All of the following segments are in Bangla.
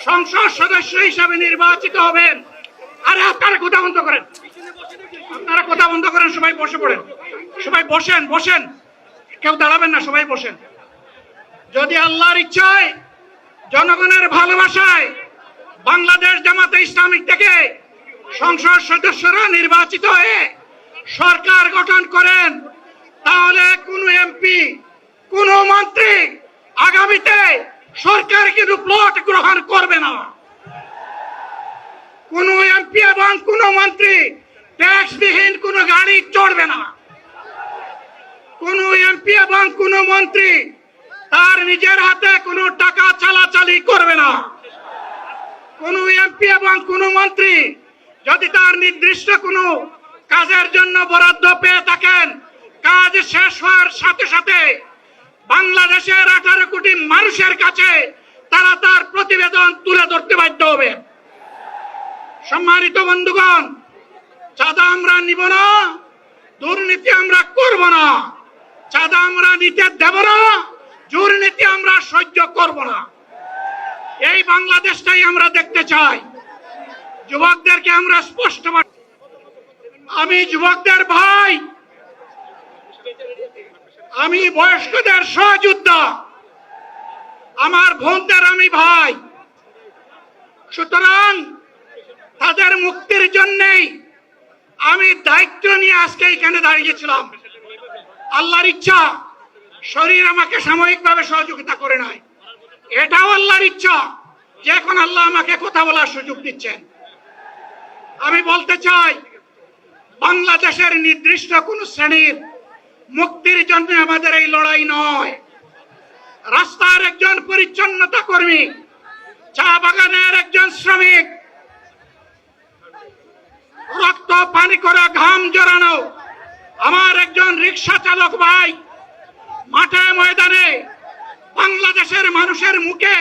সংসদ সদস্য হিসাবে নির্বাচিত হবেন। আরে আপনারা কথা বন্ধ করেন, আপনারা কথা বন্ধ করেন, সবাই বসে পড়েন, সবাই বসেন, বসেন, কেউ দাঁড়াবেন না, সবাই বসেন। যদি আল্লাহর ইচ্ছায়, জনগণের ভালোবাসায় বাংলাদেশ জামাতে ইসলামী থেকে সংসদ সদস্যরা নির্বাচিত হয়ে সরকার গঠন করেন, তাহলে কোন এমপি, কোন মন্ত্রী আগামীতে সরকার কিন্তু প্লট গ্রহণ করবে না। কোন এমপি এবং কোন মন্ত্রী ট্যাক্সবিহীন কোন গাড়ি চড়বে না। কোন এমপি এবং কোন মন্ত্রী তার নিজের হাতে কোনো টাকা চালাচালি করবে না। কোন এমপি এবং কোন মন্ত্রী যদি তার নির্দিষ্ট কোনো কাজের জন্য বরাদ্দ পেয়ে থাকেন, কাজ শেষ হওয়ার সাথে সাথে বাংলাদেশের 18 কোটি মানুষের কাছে তারা তার প্রতিবেদন তুলে ধরতে বাধ্য হবে। সম্মানিত বন্ধুগণ, চাঁদা আমরা নিব না, দুর্নীতি আমরা করব না, চাঁদা আমরা নিতে দেব না, দুর্নীতি আমরা সহ্য করব না। এই বাংলাদেশটাই আমরা দেখতে চাই। যুবকদেরকে আমরা স্পষ্ট, আমি যুবকদের ভাই, আমি বয়স্কদের সহযোদ্ধা, আমার বোনদের আমি ভাই। সুতরাং তাদের মুক্তির জন্যই আমি দায়িত্ব নিয়ে আজকে এখানে দাঁড়িয়েছিলাম। আল্লাহর ইচ্ছা শরীর আমাকে সাময়িকভাবে সহযোগিতা করে নাই, এটাও আল্লাহর ইচ্ছা যে এখন আল্লাহ আমাকে কথা বলার সুযোগ দিচ্ছেন। আমি বলতে চাই, বাংলাদেশের নির্দিষ্ট কোন শ্রেণীর মুক্তির জন্য আমাদের এই লড়াই নয়। রাস্তার একজন পরিচ্ছন্নতা কর্মী, চা বাগানের একজন শ্রমিক, রক্ত পানি করে ঘাম জড়ানো আমার একজন রিক্সা চালক ভাই মাঠে ময়দানে বাংলাদেশের মানুষের মুখে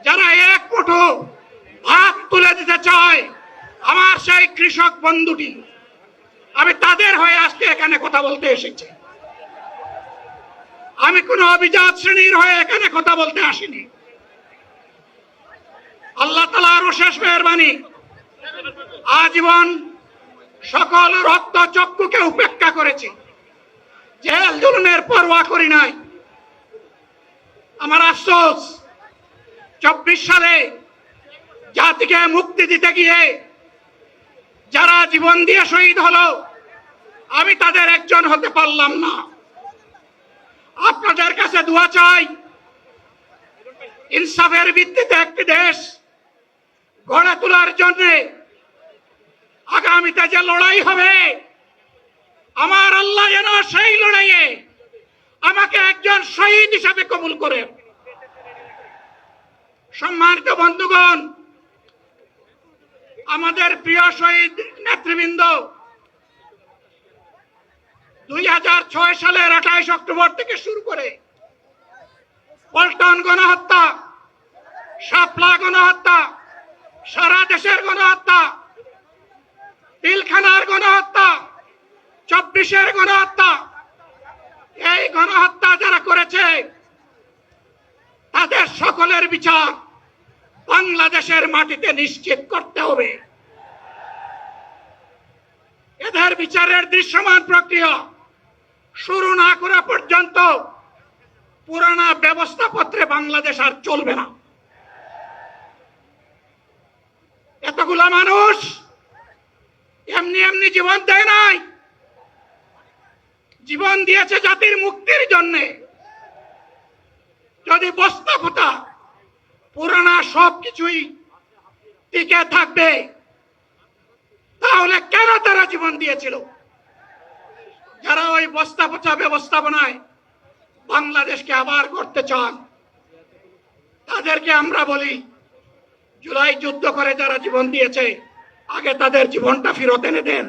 যারা এক মুঠো ভাত তুলে দিতে চায়, আমার সেই কৃষক বন্ধুটি, আমি তাদের হয়ে আজকে এখানে কথা বলতে এসেছি। আমি কোন অভিজাত শ্রেণীর হয়ে এখানে কথা বলতে আসিনি। আল্লাহ তাআলার অশেষ মেহেরবানি, আজীবন সকল রক্ত চক্ষুকে উপেক্ষা করেছি, জেল জুলুমের পরোয়া করি নাই। আমার আফসোস, 24 সালে জাতিকে মুক্তি দিতে গিয়ে যারা জীবন দিয়ে শহীদ হলো, আমি তাদের একজন হতে পারলাম না। আপনাদের কাছে দোয়া চাই, ইনসাফের ভিত্তিতে একটি দেশ গড়ে তোলার জন্য আগামীতে যে লড়াই হবে, আমার আল্লাহ যেন সেই লড়াইয়ে আমাকে একজন শহীদ হিসাবে কবুল করে। সম্মানিত বন্ধুগণ, আমাদের প্রিয় শহীদ নেতৃবৃন্দ 2006 সালের 28 অক্টোবর থেকে শুরু করে পল্টন গণহত্যা, শাপলা গণহত্যা, সারা দেশের গণহত্যা, পিলখানার গণহত্যা, 24-এর গণহত্যা, এই গণহত্যা যারা করেছে তাদের সকলের বিচার বাংলাদেশের মাটিতে নিশ্চিত করতে হবে। এদের বিচারের দৃশ্যমান প্রক্রিয়া শুরু না করা পর্যন্ত পুরানা ব্যবস্থাপত্রে বাংলাদেশ আর চলবে না। এতগুলা মানুষ এমনি এমনি জীবন দেয় নাই, জীবন দিয়েছে জাতির মুক্তির জন্য। যদি বস্তাপচা পুরানা সবকিছুই টিকে থাকবে, তাহলে কেন তারা জীবন দিয়েছিল? যারা ওই বস্তাপচা ব্যবস্থাপনায় বাংলাদেশকে আবার করতে চান, তাদেরকে আমরা বলি, জুলাই যুদ্ধ করে যারা জীবন দিয়েছে, আগে তাদের জীবনটা ফেরত এনে দেন।